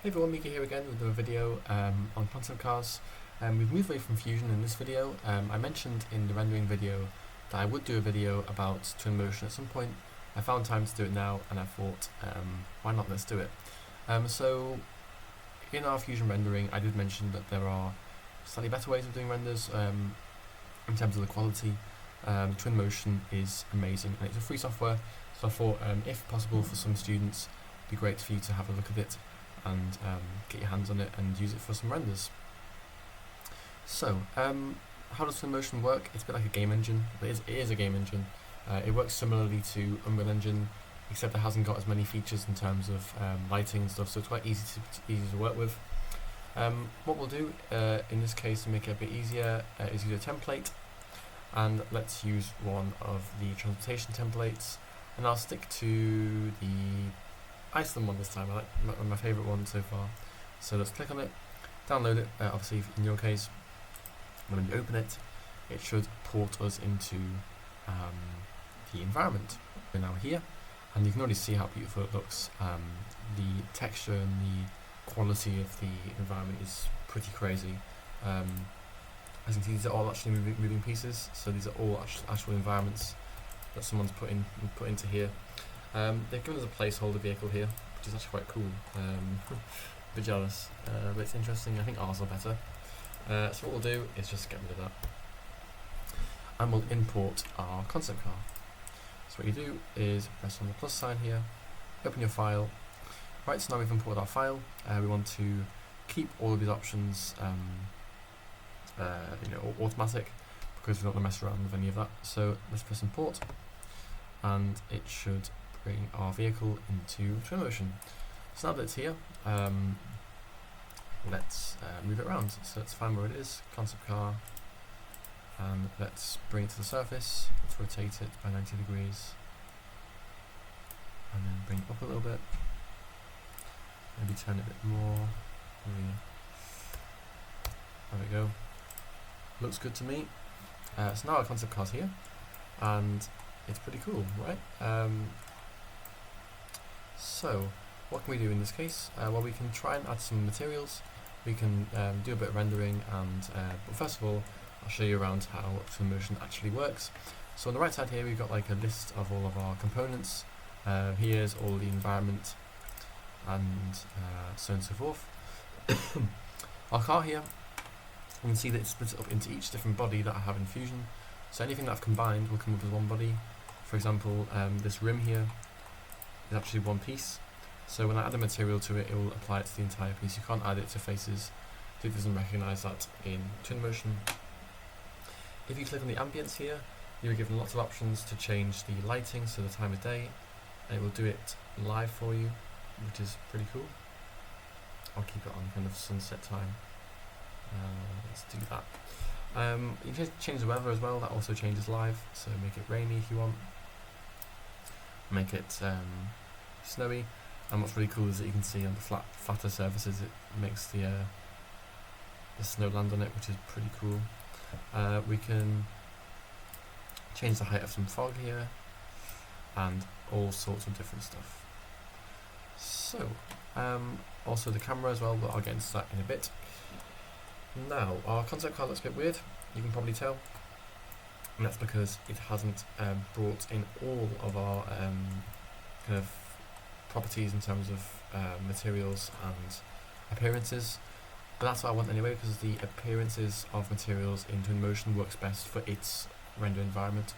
Hey everyone, Mika here again with another video on concept cars. We've moved away from Fusion in this video. I mentioned in the rendering video that I would do a video about Twinmotion at some point. I found time to do it now and I thought, why not, let's do it. So in our Fusion rendering I did mention that there are slightly better ways of doing renders in terms of the quality. Twinmotion is amazing and it's a free software, so I thought if possible for some students it'd be great for you to have a look at it and get your hands on it and use it for some renders. So, how does Twinmotion work? It's a bit like a game engine. It is a game engine. It works similarly to Unreal Engine, except it hasn't got as many features in terms of lighting and stuff, so it's quite easy to work with. What we'll do in this case to make it a bit easier is use a template, and let's use one of the transportation templates, and I'll stick to the Iceland one this time. I like my favourite one so far. So let's click on it, download it. Obviously, in your case, when you open it, it should port us into the environment. We're now here, and you can already see how beautiful it looks. The texture and the quality of the environment is pretty crazy. As you can see, these are all actually moving pieces. So these are all actual environments that someone's put into here. They've given us a placeholder vehicle here, which is actually quite cool. A bit jealous, but it's interesting. I think ours are better. So what we'll do is just get rid of that, and we'll import our concept car. So what you do is press on the plus sign here, open your file. Right, so now we've imported our file. We want to keep all of these options, automatic, because we don't want to mess around with any of that. So let's press import, and it should bring our vehicle into Twinmotion. So now that it's here, let's move it around. So let's find where it is, concept car, and let's bring it to the surface. Let's rotate it by 90 degrees, and then bring it up a little bit. Maybe turn it a bit more. There we go. Looks good to me. So now our concept car's here, and it's pretty cool, right? So what can we do in this case? Well, we can try and add some materials. We can do a bit of rendering, and but first of all, I'll show you around how Twinmotion actually works. So on the right side here, we've got like a list of all of our components. Here's all the environment, and so on and so forth. Our car here, you can see that it's split up into each different body that I have in Fusion. So anything that I've combined will come up as one body. For example, this rim here is actually one piece. So when I add a material to it, it will apply it to the entire piece. You can't add it to faces. It doesn't recognise that in Twinmotion. If you click on the ambience here, you're given lots of options to change the lighting, so the time of day, and it will do it live for you, which is pretty cool. I'll keep it on kind of sunset time. Let's do that. You can change the weather as well. That also changes live. So make it rainy if you want. Make it snowy. And what's really cool is that you can see on the flatter surfaces, it makes the snow land on it, which is pretty cool. We can change the height of some fog here, and all sorts of different stuff. So, also the camera as well, but I'll get into that in a bit. Now, our concept car looks a bit weird, you can probably tell, and that's because it hasn't brought in all of our kind of properties in terms of materials and appearances, but that's what I want anyway, because the appearances of materials in Twinmotion works best for its render environment.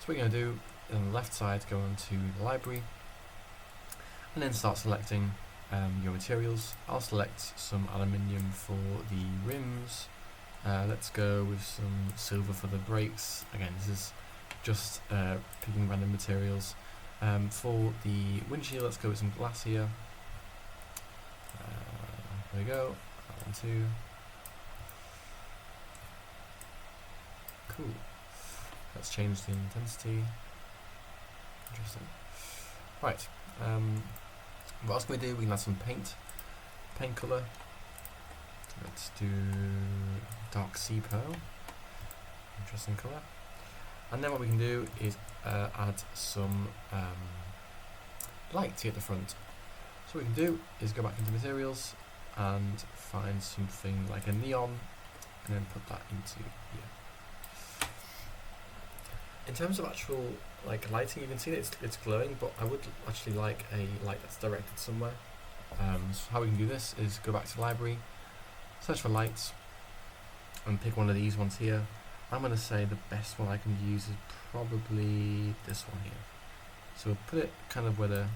So what we're going to do is on the left side, go onto the library, and then start selecting your materials. I'll select some aluminium for the rims. Let's go with some silver for the brakes. Again, this is just picking random materials. For the windshield, let's go with some glass here. There we go. That one too. Cool. Let's change the intensity. Interesting. Right. What else can we do? We can add some paint colour. Let's do dark sea pearl. Interesting colour. And then what we can do is add some light here at the front. So what we can do is go back into materials and find something like a neon and then put that into here. In terms of actual like lighting, you can see that it's glowing, but I would actually like a light that's directed somewhere. So how we can do this is go back to the library, search for lights, and pick one of these ones here. I'm going to say the best one I can use is probably this one here. So we'll put it kind of where the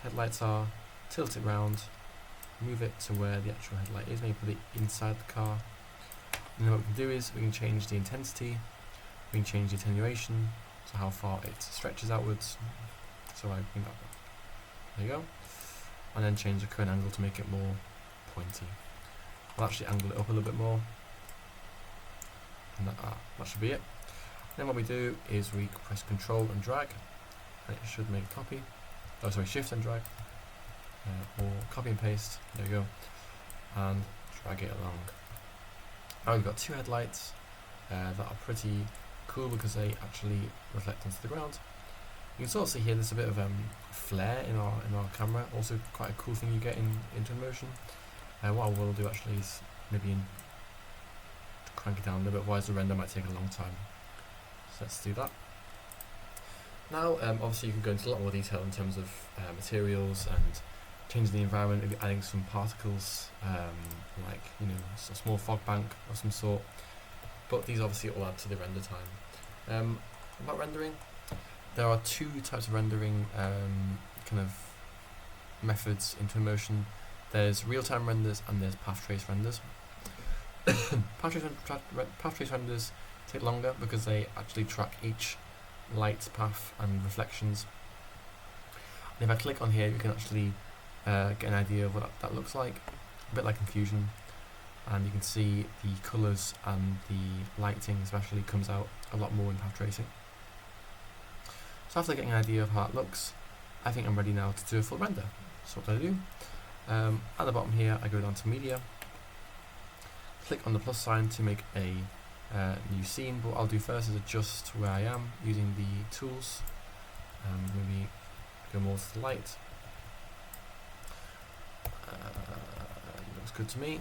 headlights are, tilt it round, move it to where the actual headlight is, maybe put it inside the car. And then what we can do is we can change the intensity, we can change the attenuation, so how far it stretches outwards. So I bring that up. There you go. And then change the current angle to make it more pointy. I'll actually angle it up a little bit more. And that should be it. Then what we do is we press Control and drag, and it should make a copy. Oh, sorry, Shift and drag, or copy and paste. There you go, and drag it along. Now we've got two headlights that are pretty cool because they actually reflect onto the ground. You can sort of see here there's a bit of flare in our camera. Also, quite a cool thing you get in Twinmotion. What I will do actually is maybe crank it down a little bit, otherwise the render might take a long time. So let's do that. Now, obviously you can go into a lot more detail in terms of materials and changing the environment, maybe adding some particles, like a small fog bank of some sort. But these obviously all add to the render time. About rendering, there are two types of rendering kind of methods in Twinmotion. There's real-time renders and there's path trace renders. Path trace renders take longer because they actually track each light path and reflections. And if I click on here, you can actually get an idea of what that looks like, a bit like Confusion, and you can see the colours and the lighting especially comes out a lot more in path tracing. So after getting an idea of how it looks, I think I'm ready now to do a full render. So what do I do? At the bottom here, I go down to Media, click on the plus sign to make a new scene. But what I'll do first is adjust where I am using the tools. Maybe go more to the light. Looks good to me.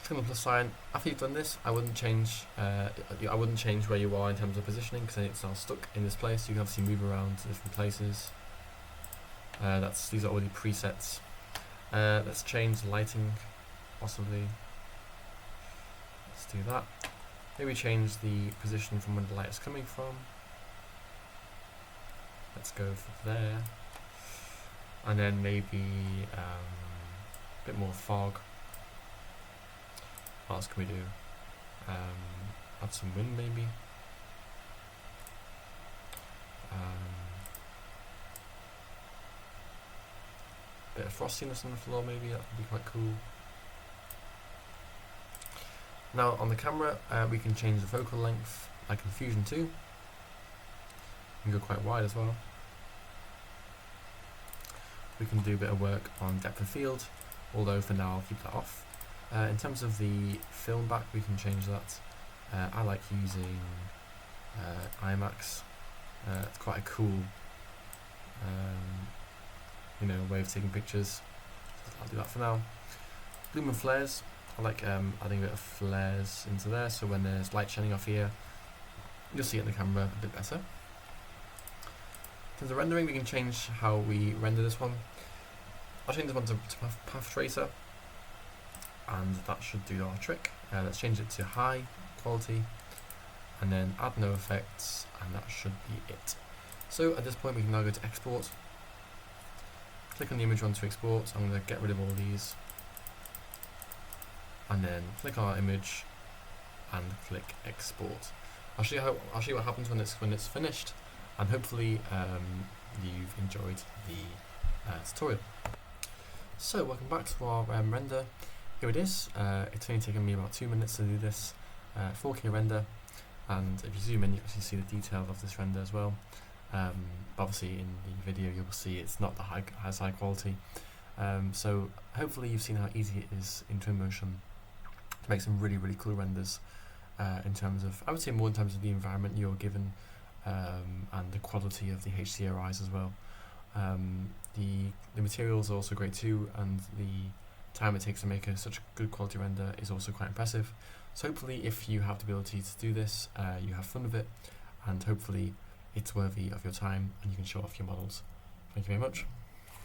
Click on the plus sign. After you've done this, I wouldn't change where you are in terms of positioning because it's now stuck in this place. You can obviously move around to different places. These are already presets. Let's change the lighting, possibly. Let's do that. Maybe change the position from where the light is coming from. Let's go for there. And then maybe a bit more fog. What else can we do? Add some wind maybe. Bit of frostiness on the floor maybe, that would be quite cool. Now on the camera we can change the focal length like in Fusion 2. You can go quite wide as well. We can do a bit of work on depth of field, although for now I'll keep that off. In terms of the film back, we can change that. I like using IMAX. It's quite a cool way of taking pictures. I'll do that for now. Lumen flares, I like adding a bit of flares into there, so when there's light shining off here, you'll see it in the camera a bit better. In terms of rendering, we can change how we render this one. I'll change this one to Path Tracer, and that should do our trick. Let's change it to high quality, and then add no effects, and that should be it. So at this point we can now go to export. Click on the image one to export. I'm going to get rid of all these, and then click on our image and click export. I'll show you what happens when it's finished, and hopefully you've enjoyed the tutorial. So welcome back to our render. Here it is. It's only taken me about 2 minutes to do this 4K render, and if you zoom in you can actually see the detail of this render as well. But obviously in the video you'll see it's not the highest high quality. So hopefully you've seen how easy it is in Twinmotion to make some really cool renders in terms of, I would say more in terms of the environment you're given and the quality of the HDRIs as well. The materials are also great too, and the time it takes to make such a good quality render is also quite impressive. So hopefully, if you have the ability to do this, you have fun with it, and hopefully it's worthy of your time and you can show off your models. Thank you very much.